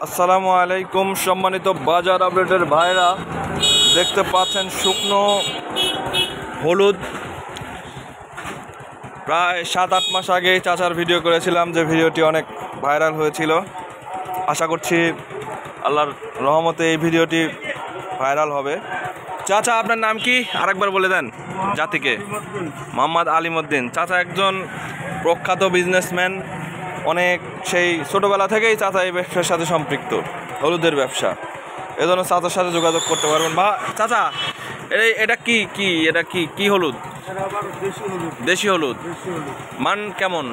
আসসালামু আলাইকুম সম্মানিত বাজার আপডেটের ভাইরা, দেখতে পাচ্ছেন শুকনো হলুদ। প্রায় 7-8 মাস আগে চাচার ভিডিও করেছিলাম, যে ভিডিওটি অনেক ভাইরাল হয়েছিল। আশা করছি আল্লাহর রহমতে এই ভিডিওটি ভাইরাল হবে। চাচা, আপনার নাম কি আরেকবার বলে দেন জাতিকে। মোহাম্মদ আলিমউদ্দিন। চাচা একজন প্রখ্যাত বিজনেসম্যান, অনেক সেই ছোটোবেলা থেকেই চাচা এই ব্যবসার সাথে সম্পৃক্ত, হলুদের ব্যবসা। এজন্য চাচার সাথে যোগাযোগ করতে পারবেন। বা চাচা, এটা কি হলুদ? দেশি হলুদ। মান কেমন?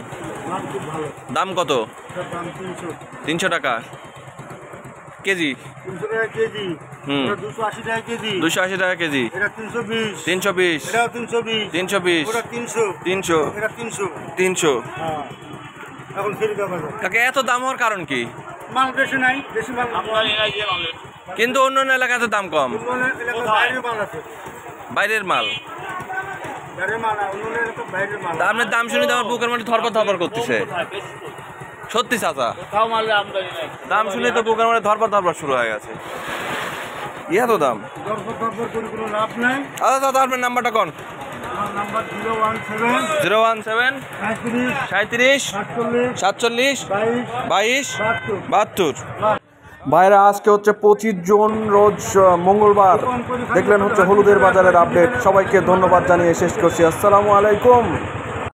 দাম কত? 300 টাকা কেজি। 280 টাকা কেজি। 320, 300। কাকে এত দাম হওয়ার কারণ কি? কিন্তু অন্য এলাকাতে দাম কম। বাইরের মাল। আপনার দাম শুনে তো আমার বুকের মধ্যে ধরপর করতেছে। সত্যি চাচা, দাম শুনে তো বুকের মধ্যে ধরপর শুরু হয়ে গেছে। এত দাম। আচ্ছা দাদা, আপনার নাম্বারটা কোন? 017 37 47 22 72। ভাইরা, আজকে হচ্ছে 25 জুন, রোজ মঙ্গলবার। দেখলেন হচ্ছে হলুদের বাজারের আপডেট। সবাইকে ধন্যবাদ জানিয়ে শেষ করছি। আসসালামু আলাইকুম।